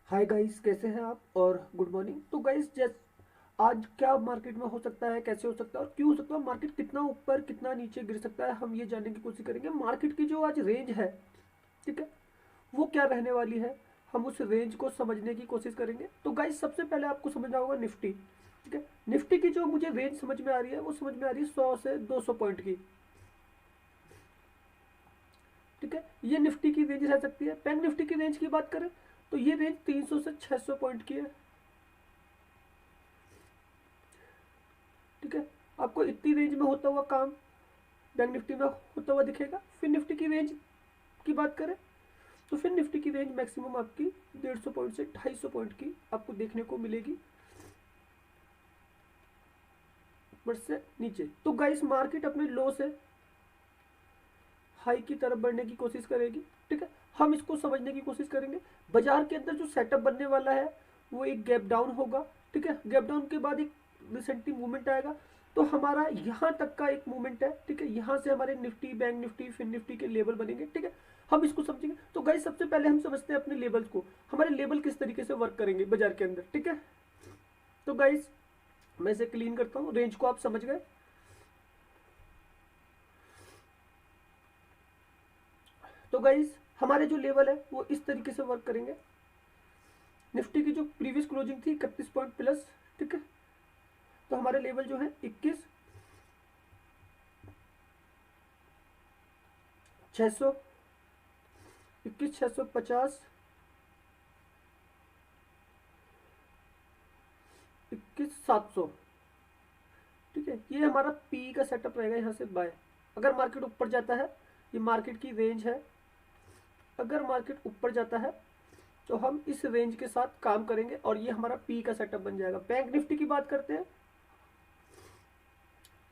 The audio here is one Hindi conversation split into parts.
हाय गाइस, कैसे हैं आप और गुड मॉर्निंग। तो गाइस, जैस आज क्या मार्केट में हो सकता है, कैसे हो सकता है और क्यों हो सकता है, मार्केट कितना ऊपर कितना नीचे गिर सकता है, हम ये जानने की कोशिश करेंगे। मार्केट की जो आज रेंज है, ठीक है, वो क्या रहने वाली है, हम उस रेंज को समझने की कोशिश करेंगे। तो गाइस, सबसे पहले आपको समझना होगा निफ्टी। ठीक है, निफ्टी की जो मुझे रेंज समझ में आ रही है, वो समझ में आ रही है 100 से 200 पॉइंट की। ठीक है, ये निफ्टी की रेंज रह सकती है। बैंक निफ्टी की रेंज की बात करें तो ये रेंज 300 से 600 पॉइंट की है। ठीक है, आपको इतनी रेंज में होता हुआ काम बैंक निफ्टी में होता हुआ दिखेगा। फिर निफ्टी की रेंज की बात करें तो फिर निफ्टी की रेंज मैक्सिमम आपकी 150 पॉइंट से 250 पॉइंट की आपको देखने को मिलेगी, ऊपर से नीचे। तो गाइस, मार्केट अपने लो से हाई की तरफ बढ़ने की कोशिश करेगी। ठीक है, हम इसको समझने की कोशिश करेंगे। बाजार के अंदर जो सेटअप बनने वाला है वो एक गैप डाउन होगा। ठीक है, गैप डाउन के बाद एक रिसेंटली मूवमेंट आएगा। तो हमारा यहाँ तक का एक मूवमेंट है। ठीक है, यहाँ से हमारे निफ्टी, बैंक निफ्टी, फिर निफ्टी के लेवल बनेंगे। ठीक है, हम इसको समझेंगे। तो गाइस, सबसे पहले हम समझते हैं अपने लेवल्स को, हमारे लेवल किस तरीके से वर्क करेंगे बाजार के अंदर। ठीक है, तो गाइस, मैं इसे क्लीन करता हूँ। रेंज को आप समझ गए। तो गाइस, हमारे जो लेवल है वो इस तरीके से वर्क करेंगे। निफ्टी की जो प्रीवियस क्लोजिंग थी 31 पॉइंट प्लस। ठीक है, तो हमारे लेवल जो है 21,600, 21,650, 21,700। ठीक है, ये हमारा पी का सेटअप रहेगा यहाँ से बाय। अगर मार्केट ऊपर जाता है, ये मार्केट की रेंज है, अगर मार्केट ऊपर जाता है तो हम इस रेंज के साथ काम करेंगे और ये हमारा पी का सेटअप बन जाएगा। बैंक निफ्टी की बात करते हैं,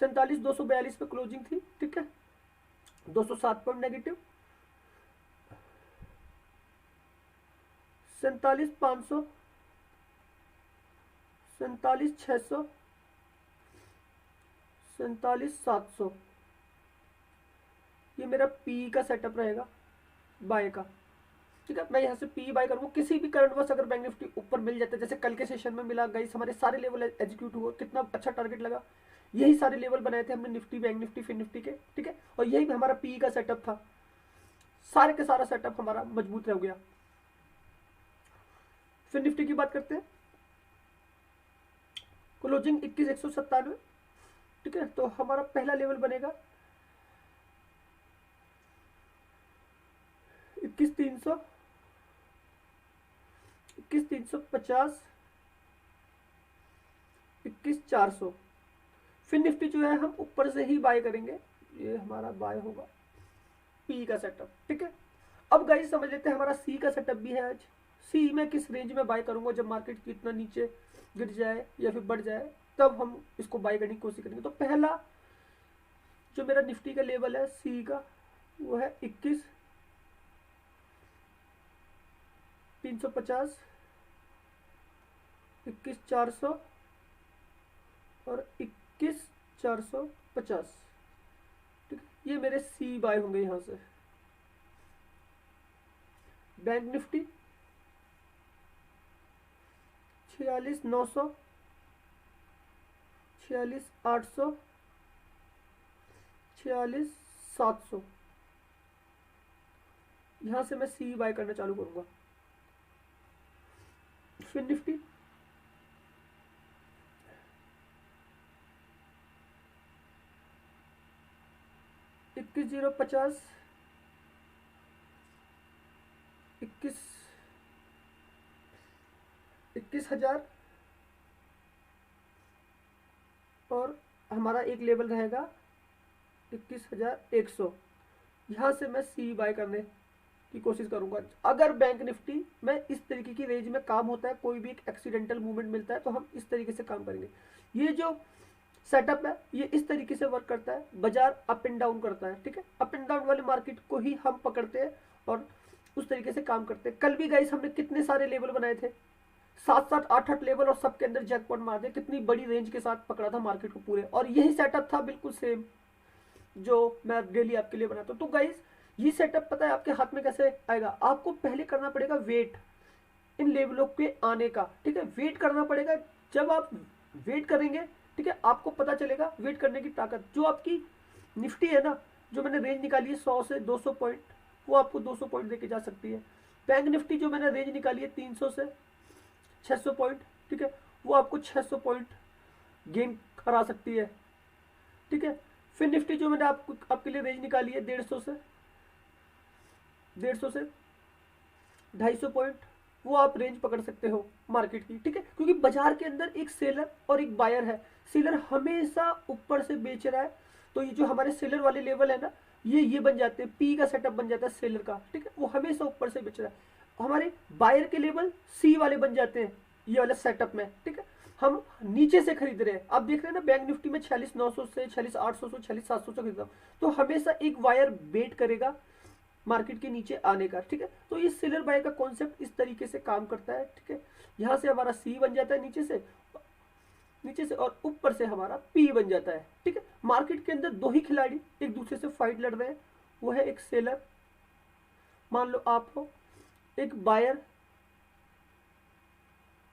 47,242 पे क्लोजिंग थी। ठीक है, 207 पॉइंट नेगेटिव, 47,500, 47,600, 47,700। ये मेरा पी का सेटअप रहेगा बाय का। ठीक है, मैं यहाँ से पी बाय करूँगा। किसी भी करंट बस अगर बैंक निफ्टी ऊपर मिल जाता है, जैसे कल के सेशन में मिला, गाइस हमारे सारे लेवल एग्जीक्यूट हुआ, कितना अच्छा टारगेट लगा। यही सारे लेवल बनाए थे हमने, निफ्टी, बैंक निफ्टी, फिर निफ्टी के। ठीक है, और यही हमारा पी का सेटअप था। सारे के सारा सेटअप हमारा मजबूत रह गया। फिर निफ्टी की बात करते हैं, क्लोजिंग 21,197। ठीक है, तो हमारा पहला लेवल बनेगा 21,300, 21,350, 21,400। फिर निफ्टी जो है हम ऊपर से ही बाय करेंगे, ये हमारा बाय होगा पी का सेटअप। ठीक है, अब गाइस समझ लेते हैं हमारा सी का सेटअप भी है आज। सी में किस रेंज में बाय करूंगा, जब मार्केट कितना नीचे गिर जाए या फिर बढ़ जाए, तब हम इसको बाय करने की कोशिश करेंगे। तो पहला जो मेरा निफ्टी का लेवल है सी का, वो है 21,350, 21,400 और 21,450। ठीक है, ये मेरे सी बाय होंगे यहाँ से। Bank Nifty 46,900, 46,800, 46,700। यहाँ से मैं सी बाय करना चालू करूंगा। फिर निफ्टी 21,050, 21,000 और हमारा एक लेवल रहेगा 21,100। यहाँ से मैं सी बाय करने की कोशिश करूंगा। अगर बैंक निफ्टी में इस तरीके की रेंज में काम होता है, कोई भी एक एक्सीडेंटल मूवमेंट मिलता है, तो हम इस तरीके से काम करेंगे। ये जो सेटअप है ये इस तरीके से वर्क करता है। बाजार अप एंड डाउन करता है। ठीक है, अप एंड डाउन वाले मार्केट को ही हम पकड़ते हैं और उस तरीके से काम करते हैं। कल भी गाइस हमने कितने सारे लेवल बनाए थे, 7-7 8-8 लेवल, और सबके अंदर जैकपॉट मार दिया। कितनी बड़ी रेंज के साथ पकड़ा था मार्केट को पूरे, और यही सेटअप था बिल्कुल सेम जो मैं डेली आपके लिए बनाता हूँ। तो गाइस, ये सेटअप पता है आपके हाथ में कैसे आएगा, आपको पहले करना पड़ेगा वेट। इन लेवलों के आने का, ठीक है। वेट करना पड़ेगा, जब आप वेट करेंगे, ठीक है, आपको पता चलेगा वेट करने की ताकत। जो आपकी निफ्टी है ना, जो मैंने रेंज निकाली है 100 से 200 पॉइंट, वो आपको 200 पॉइंट देके जा सकती है। बैंक निफ्टी जो मैंने रेंज निकाली है 300 से 600 पॉइंट, ठीक है, वो आपको 600 पॉइंट गेन करा सकती है, ठीक है। फिर निफ्टी जो मैंने आपके लिए रेंज निकाली है 150 से 250 पॉइंट, वो आप रेंज पकड़ सकते हो मार्केट की, ठीक है। क्योंकि बाजार के अंदर एक सेलर और एक बायर है। सेलर हमेशा ऊपर से बेच रहा है, तो ये जो हमारे सेलर वाले लेवल है ना, ये बन जाते हैं, पी का सेटअप बन जाता है सेलर का, ठीक है, वो हमेशा ऊपर से बेच रहा है। हमारे बायर के लेवल सी वाले बन जाते हैं ये वाले सेटअप में, ठीक है। हम नीचे से खरीद रहे हैं, आप देख रहे हैं ना बैंक निफ्टी में 46,900 से 46,800 से 46,700 से खरीद रहा हूँ, तो हमेशा एक वायर वेट करेगा मार्केट के नीचे आने का, ठीक है। तो ये सेलर बाय का कॉन्सेप्ट इस तरीके से काम करता है, ठीक है। यहाँ से हमारा सी बन जाता है नीचे से और ऊपर से हमारा पी बन जाता है, ठीक है। मार्केट के अंदर दो ही खिलाड़ी एक दूसरे से फाइट लड़ रहे हैं, वो है एक सेलर, मान लो आप हो, एक बायर,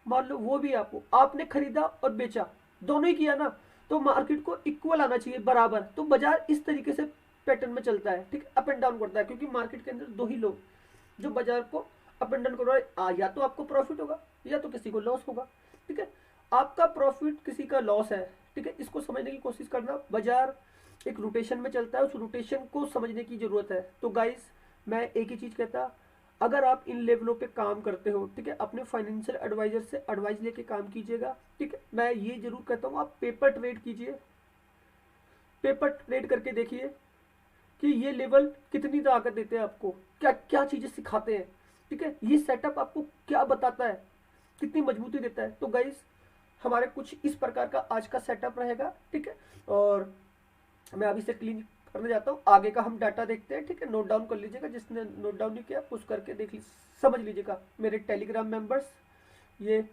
मान लो वो भी आप हो। आपने खरीदा और बेचा, दोनों ही किया ना, तो मार्केट को इक्वल आना चाहिए, बराबर। तो बाजार इस तरीके से पैटर्न में चलता है, ठीक है, अप एंड डाउन करता है, क्योंकि मार्केट के अंदर दो ही लोग जो बाजार को अप एंड डाउन कर रहा है, या तो आपको प्रॉफिट होगा या तो किसी को लॉस होगा, ठीक है। आपका प्रॉफिट किसी का लॉस है, ठीक है, इसको समझने की कोशिश करना। बाजार एक रोटेशन में चलता है, उस रोटेशन को समझने की जरूरत है। तो गाइस, मैं एक ही चीज कहता, अगर आप इन लेवलों पे काम करते हो, ठीक है, अपने फाइनेंशियल एडवाइजर से एडवाइस लेके काम कीजिएगा, ठीक है। मैं ये जरूर कहता हूँ, आप पेपर ट्रेड कीजिए, पेपर ट्रेड करके देखिए कि ये लेवल कितनी ताकत देते हैं आपको, क्या क्या चीजें सिखाते हैं, ठीक है, ये सेटअप आपको क्या बताता है, कितनी मजबूती देता है। तो गाइस, हमारे कुछ इस प्रकार का आज का सेटअप रहेगा, ठीक है। और मैं अभी से क्लीन करने जाता हूँ, आगे का हम डाटा देखते हैं, ठीक है। नोट डाउन कर लीजिएगा, जिसने नोट डाउन नहीं किया पुश करके देख समझ लीजिएगा। मेरे टेलीग्राम मेंबर्स, ये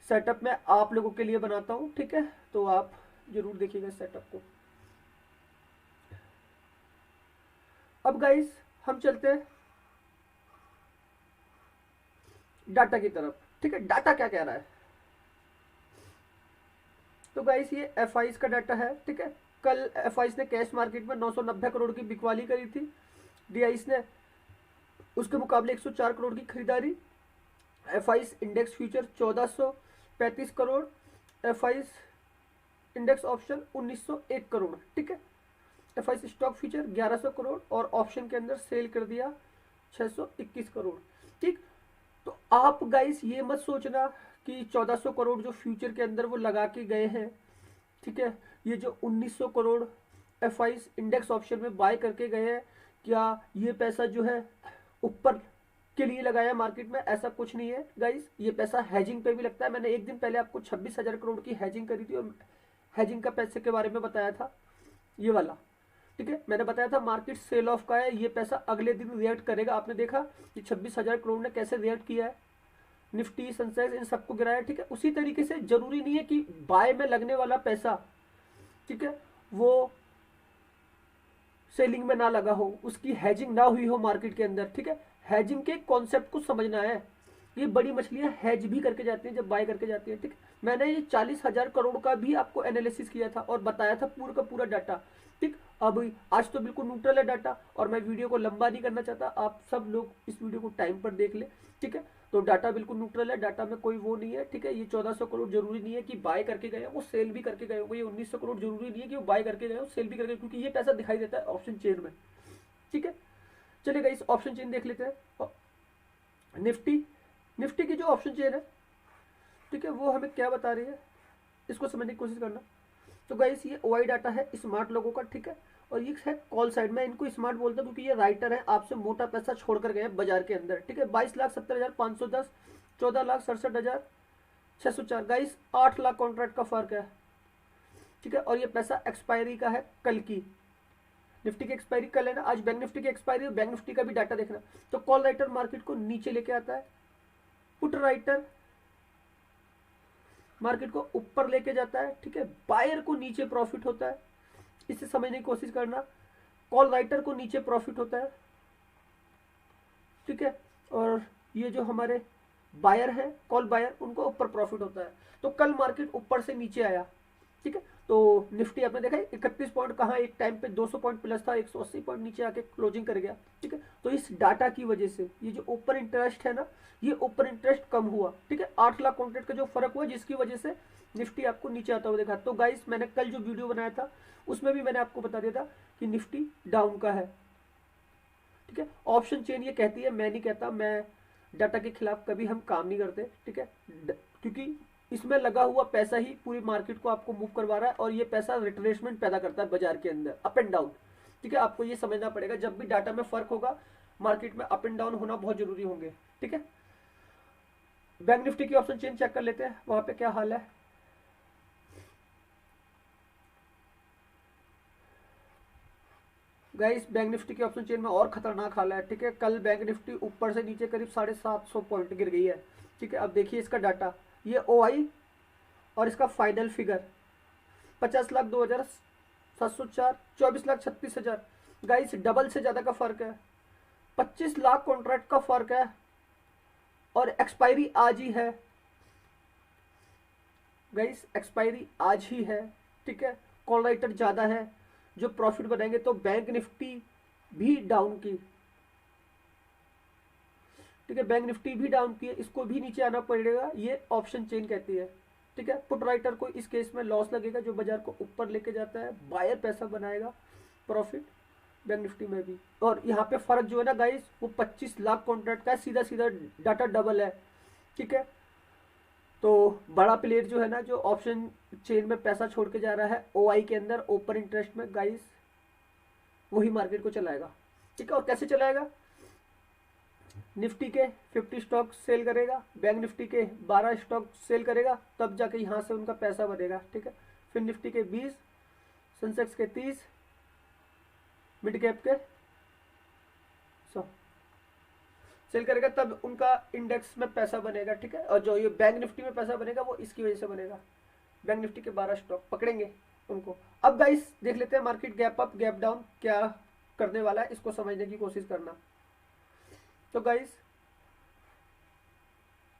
सेटअप मैं आप लोगों के लिए बनाता हूँ, ठीक है, तो आप जरूर देखिएगा सेटअप को। अब गाइस, हम चलते हैं डाटा की तरफ, ठीक है। डाटा क्या कह रहा है, तो गाइस ये एफ का डाटा है, ठीक है। कल एफ ने कैश मार्केट में 990 करोड़ की बिकवाली करी थी, डी ने उसके मुकाबले 104 करोड़ की खरीदारी। F index future 1435 crore, F index option 1901 crore, ठीक है। एफ स्टॉक फ्यूचर 1100 करोड़ और ऑप्शन के अंदर सेल कर दिया 621 करोड़, ठीक। तो आप गाइस ये मत सोचना कि 1400 करोड़ जो फ्यूचर के अंदर वो लगा के गए हैं, ठीक है, ये जो 1900 करोड़ एफ इंडेक्स ऑप्शन में बाय करके गए हैं, क्या ये पैसा जो है ऊपर के लिए लगाया मार्केट में, ऐसा कुछ नहीं है गाइस। ये पैसा हैजिंग पे भी लगता है। मैंने एक दिन पहले आपको 26,000 करोड़ की हैजिंग करी थी और हैजिंग का पैसे के बारे में बताया था, ये वाला, ठीक है। मैंने बताया था मार्केट सेल ऑफ का है, ये पैसा अगले दिन रिएक्ट करेगा। आपने देखा कि 26,000 करोड़ ने कैसे रिएक्ट किया है, निफ्टी सेंसेक्स इन सबको गिराया, ठीक है। उसी तरीके से जरूरी नहीं है कि बाय में लगने वाला पैसा, ठीक है, वो सेलिंग में ना लगा हो, उसकी हैजिंग ना हुई हो मार्केट के अंदर, ठीक है। हैजिंग के कॉन्सेप्ट को समझना है। ये बड़ी मछलियां हैज भी करके जाती हैं जब बाय करके जाती हैं, ठीक। मैंने ये 40,000 करोड़ का भी आपको एनालिसिस किया था और बताया था पूरा का पूरा डाटा, ठीक। अब आज तो बिल्कुल न्यूट्रल है डाटा और मैं वीडियो को लंबा नहीं करना चाहता, आप सब लोग इस वीडियो को टाइम पर देख ले, ठीक है। तो डाटा बिल्कुल न्यूट्रल है, डाटा में कोई वो नहीं है, ठीक है। ये 1400 करोड़ जरूरी नहीं है कि बाय करके गए वो सेल भी करके गए हो, ये 1900 करोड़ जरूरी नहीं है कि वो बाय करके गए हो सेल भी करके, क्योंकि ये पैसा दिखाई देता है ऑप्शन चेन में, ठीक है। चलिएगा इस ऑप्शन चेन देख लेते हैं। निफ्टी की जो ऑप्शन चेन है, ठीक है, वो हमें क्या बता रही है, इसको समझने की कोशिश करना। तो गाइस ये ओआई डाटा है स्मार्ट लोगों का, ठीक है, और ये है कॉल साइड में। इनको स्मार्ट बोलता हूँ क्योंकि ये राइटर है, आपसे मोटा पैसा छोड़ कर गए बाजार के अंदर, ठीक है। 22,70,510, 14,67,604, गाइस 8 लाख कॉन्ट्रैक्ट का फर्क है, ठीक है। और ये पैसा एक्सपायरी का है कल की, निफ्टी की एक्सपायरी कल है ना, आज बैंक निफ्टी की एक्सपायरी, बैंक निफ्टी का भी डाटा देखना। तो कॉल राइटर मार्केट को नीचे लेके आता है, पुट राइटर मार्केट को ऊपर लेके जाता है, ठीक है। बायर को नीचे प्रॉफिट होता है, इसे समझने की कोशिश करना। कॉल राइटर को नीचे प्रॉफिट होता है, ठीक है। और ये जो हमारे बायर है, कॉल बायर, उनको ऊपर प्रॉफिट होता है। तो कल मार्केट ऊपर से नीचे आया, ठीक है, तो निफ्टी आपने देखा 31 पॉइंट, कहाँ एक टाइम पे 200 पॉइंट प्लस था, 180 पॉइंट नीचे आके क्लोजिंग कर गया, ठीक है। तो इस डाटा की वजह से ये जो ओपन इंटरेस्ट है ना, ये ओपन इंटरेस्ट कम हुआ, ठीक है, 8 लाख कॉन्ट्रैक्ट का जो फर्क हुआ, जिसकी वजह से निफ्टी आपको नीचे आता हुआ देखा। तो गाइस मैंने कल जो वीडियो बनाया था उसमें भी मैंने आपको बता दिया था कि निफ्टी डाउन का है, ठीक है। ऑप्शन चेन ये कहती है, मैं नहीं कहता, मैं डाटा के खिलाफ कभी हम काम नहीं करते, ठीक है, क्योंकि इसमें लगा हुआ पैसा ही पूरी मार्केट को आपको मूव करवा रहा है, और ये पैसा रिट्रेसमेंट पैदा करता है बाजार के अंदर, अप एंड डाउन, ठीक है। आपको ये समझना पड़ेगा, जब भी डाटा में फर्क होगा मार्केट में अप एंड डाउन होना बहुत जरूरी होंगे, ठीक है। बैंक निफ्टी की ऑप्शन चेन चेक कर लेते हैं, वहां पे क्या हाल है। गाइस बैंक निफ्टी की ऑप्शन चेन में और खतरनाक हाल है, ठीक है। कल बैंक निफ्टी ऊपर से नीचे करीब 750 पॉइंट गिर गई है, ठीक है। अब देखिए इसका डाटा, ये ओआई और इसका फाइनल फिगर 50,02,704, 24,36,000। गाइस डबल से ज्यादा का फर्क है, 25 लाख कॉन्ट्रैक्ट का फर्क है, और एक्सपायरी आज ही है गाइस, एक्सपायरी आज ही है, ठीक है। कॉल राइटर ज्यादा है जो प्रॉफिट बनाएंगे, तो बैंक निफ्टी भी डाउन की, ठीक है, बैंक निफ्टी भी डाउन की है, इसको भी नीचे आना पड़ेगा, ये ऑप्शन चेन कहती है, ठीक है। पुट राइटर को इस केस में लॉस लगेगा, जो बाजार को ऊपर लेके जाता है, बायर पैसा बनाएगा, प्रॉफिट बैंक निफ्टी में भी। और यहाँ पे फर्क जो है ना गाइस, वो 25 लाख कॉन्ट्रैक्ट का है, सीधा सीधा डाटा डबल है, ठीक है। तो बड़ा प्लेयर जो है ना, जो ऑप्शन चेन में पैसा छोड़ के जा रहा है ओआई के अंदर ओपन इंटरेस्ट में गाइस, वही मार्केट को चलाएगा, ठीक है। और कैसे चलाएगा, निफ्टी के 50 स्टॉक सेल करेगा, बैंक निफ्टी के 12 स्टॉक सेल करेगा, तब जाके यहाँ से उनका पैसा बनेगा, ठीक है। फिर निफ्टी के 20, सेंसेक्स के 30, मिड कैप के 100 सेल करेगा, तब उनका इंडेक्स में पैसा बनेगा, ठीक है। और जो ये बैंक निफ्टी में पैसा बनेगा वो इसकी वजह से बनेगा, बैंक निफ्टी के 12 स्टॉक पकड़ेंगे उनको। अब गाइस देख लेते हैं market gap up gap down क्या करने वाला है, इसको समझने की कोशिश करना। तो गाइस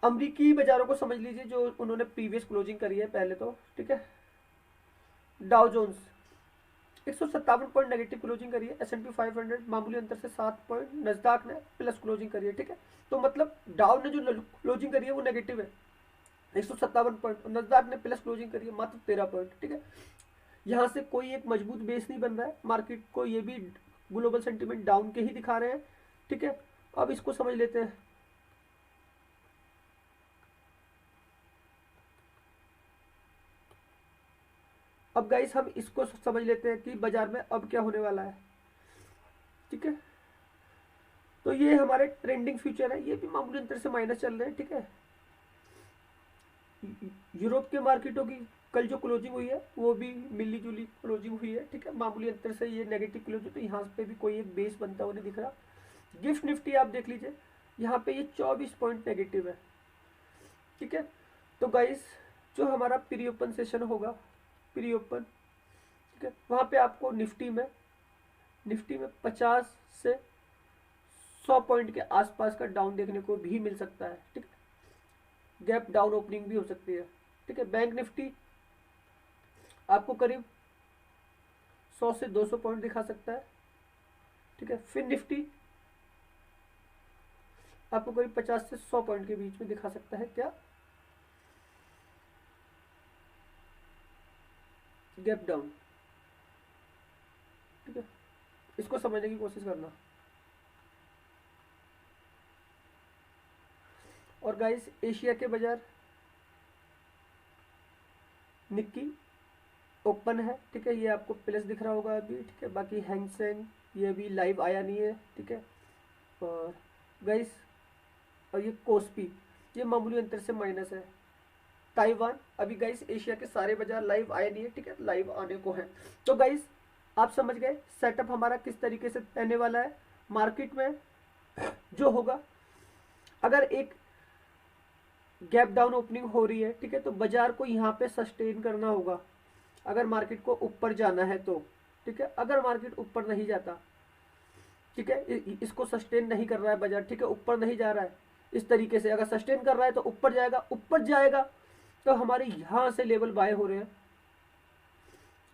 अमरीकी बाजारों को समझ लीजिए, जो उन्होंने प्रीवियस क्लोजिंग करी है पहले तो, ठीक है। Dow Jones 157 point negative closing करी है, S&P 500 मामूली अंतर से 7 पॉइंट, नजदाक ने प्लस क्लोजिंग करी है, ठीक है। तो मतलब डाउ ने जो क्लोजिंग करी है वो नेगेटिव है 157 पॉइंट, नजदाक ने प्लस क्लोजिंग करी है मात्र 13 पॉइंट, ठीक है। यहाँ से कोई एक मजबूत बेस नहीं बन रहा है मार्केट को, ये भी ग्लोबल सेंटीमेंट डाउन के ही दिखा रहे हैं, ठीक है। अब इसको समझ लेते हैं, अब गाइस हम इसको समझ लेते हैं कि बाजार में अब क्या होने वाला है, ठीक है। तो ये हमारे ट्रेंडिंग फ्यूचर है, ये भी मामूली अंतर से माइनस चल रहे हैं, ठीक है। यूरोप के मार्केटों की कल जो क्लोजिंग हुई है वो भी मिली जुली क्लोजिंग हुई है, ठीक है, मामूली अंतर से ये नेगेटिव क्लोजिंग, तो यहाँ पे भी कोई एक बेस बनता हुआ नहीं दिख रहा। गिफ्ट निफ्टी आप देख लीजिए, यहाँ पे ये 24 पॉइंट नेगेटिव है, ठीक है। तो गाइस जो हमारा प्री ओपन सेशन होगा, प्री ओपन, ठीक है, वहाँ पे आपको निफ्टी में 50 से 100 पॉइंट के आसपास का डाउन देखने को भी मिल सकता है, ठीक है। गैप डाउन ओपनिंग भी हो सकती है, ठीक है। बैंक निफ्टी आपको करीब 100 से 200 पॉइंट दिखा सकता है, ठीक है। फिर निफ्टी आपको करीब 50 से 100 पॉइंट के बीच में दिखा सकता है, क्या, गैप डाउन, ठीक है। इसको समझने की कोशिश करना। और गाइस एशिया के बाजार निक्की ओपन है, ठीक है, ये आपको प्लस दिख रहा होगा अभी, ठीक है। बाकी हैंगसेंग ये अभी लाइव आया नहीं है, ठीक है। और गाइस और ये कोस्पी ये मामूली अंतर से माइनस है। ताइवान अभी गाइस एशिया के सारे बाजार लाइव आए नहीं है, ठीक है, लाइव आने को है। तो गाइस आप समझ गए सेटअप हमारा किस तरीके से रहने वाला है मार्केट में जो होगा। अगर एक गैप डाउन ओपनिंग हो रही है, ठीक है, तो बाजार को यहाँ पे सस्टेन करना होगा अगर मार्केट को ऊपर जाना है तो, ठीक है। अगर मार्केट ऊपर नहीं जाता, ठीक है, इसको सस्टेन नहीं कर रहा है बाजार, ठीक है, ऊपर नहीं जा रहा है, इस तरीके से अगर सस्टेन कर रहा है तो ऊपर जाएगा तो हमारे यहाँ से लेवल बाय हो रहे हैं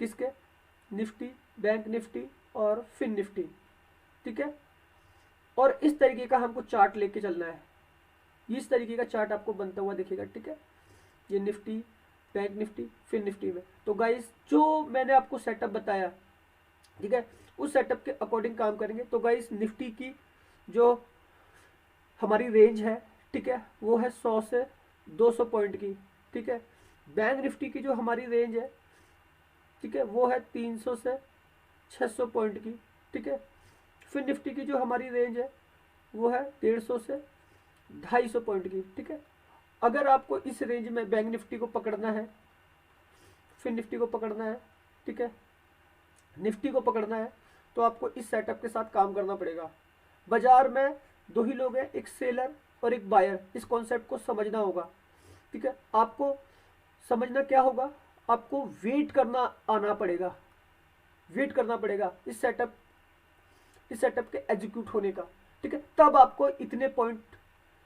किसके, निफ्टी, बैंक निफ्टी और फिन निफ्टी, ठीक है। और इस तरीके का हमको चार्ट लेके चलना है, इस तरीके का चार्ट आपको बनता हुआ दिखेगा, ठीक है। ये निफ्टी, बैंक निफ्टी, फिन निफ्टी में। तो गाइस जो मैंने आपको सेटअप बताया, ठीक है, उस सेटअप के अकॉर्डिंग काम करेंगे। तो गाइस निफ्टी की जो हमारी रेंज है, ठीक है, वो है 100 से 200 पॉइंट की, ठीक है। बैंक निफ्टी की जो हमारी रेंज है, ठीक है, वो है 300 से 600 पॉइंट की, ठीक है। फिर निफ्टी की जो हमारी रेंज है वो है 150 से 250 पॉइंट की, ठीक है। अगर आपको इस रेंज में बैंक निफ्टी को पकड़ना है, फिर निफ्टी को पकड़ना है, ठीक है, निफ्टी को पकड़ना है, तो आपको इस सेटअप के साथ काम करना पड़ेगा। बाजार में दो ही लोग हैं, एक सेलर और एक बायर, इस कॉन्सेप्ट को समझना होगा, ठीक है। आपको समझना क्या होगा, आपको वेट करना आना पड़ेगा, वेट करना पड़ेगा इस सेटअप के एग्जीक्यूट होने का, ठीक है। तब आपको इतने पॉइंट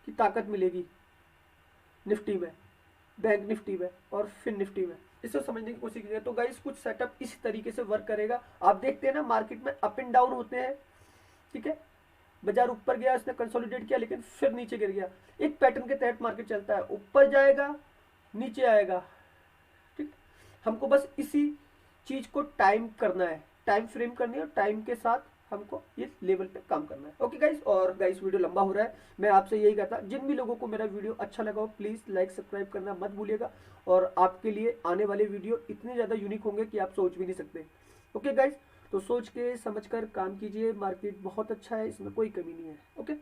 की ताकत मिलेगी निफ्टी में, बैंक निफ्टी में और फिन निफ्टी में। इसे समझने की कोशिश कीजिए। तो गाइस कुछ सेटअप इस तरीके से वर्क करेगा। आप देखते हैं ना मार्केट में अप एंड डाउन होते हैं, ठीक है। बाजार ऊपर गया, इसने कंसोलिडेट किया, लेकिन फिर नीचे गिर गया। एक पैटर्न के तहत मार्केट चलता है, ऊपर जाएगा, नीचे आएगा, ठीक। हमको बस इसी चीज को टाइम करना है, टाइम फ्रेम करनी है और टाइम के साथ हमको इस लेवल पे काम करना है। ओके गाइस, और गाइस वीडियो लंबा हो रहा है, मैं आपसे यही कहता, जिन भी लोगों को मेरा वीडियो अच्छा लगा हो प्लीज लाइक सब्सक्राइब करना मत भूलिएगा। और आपके लिए आने वाले वीडियो इतने ज्यादा यूनिक होंगे कि आप सोच भी नहीं सकते। ओके गाइस, तो सोच के समझकर काम कीजिए। मार्केट बहुत अच्छा है, इसमें कोई कमी नहीं है। ओके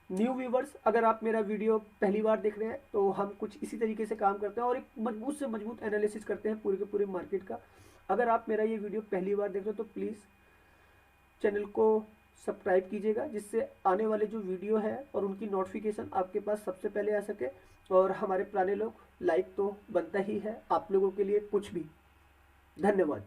न्यू व्यूवर्स, अगर आप मेरा वीडियो पहली बार देख रहे हैं तो हम कुछ इसी तरीके से काम करते हैं और एक मजबूत से मजबूत एनालिसिस करते हैं पूरे के पूरे मार्केट का। अगर आप मेरा ये वीडियो पहली बार देख रहे हो तो प्लीज़ चैनल को सब्सक्राइब कीजिएगा, जिससे आने वाले जो वीडियो है और उनकी नोटिफिकेशन आपके पास सबसे पहले आ सके। और हमारे पुराने लोग, लाइक तो बनता ही है आप लोगों के लिए कुछ भी। धन्यवाद।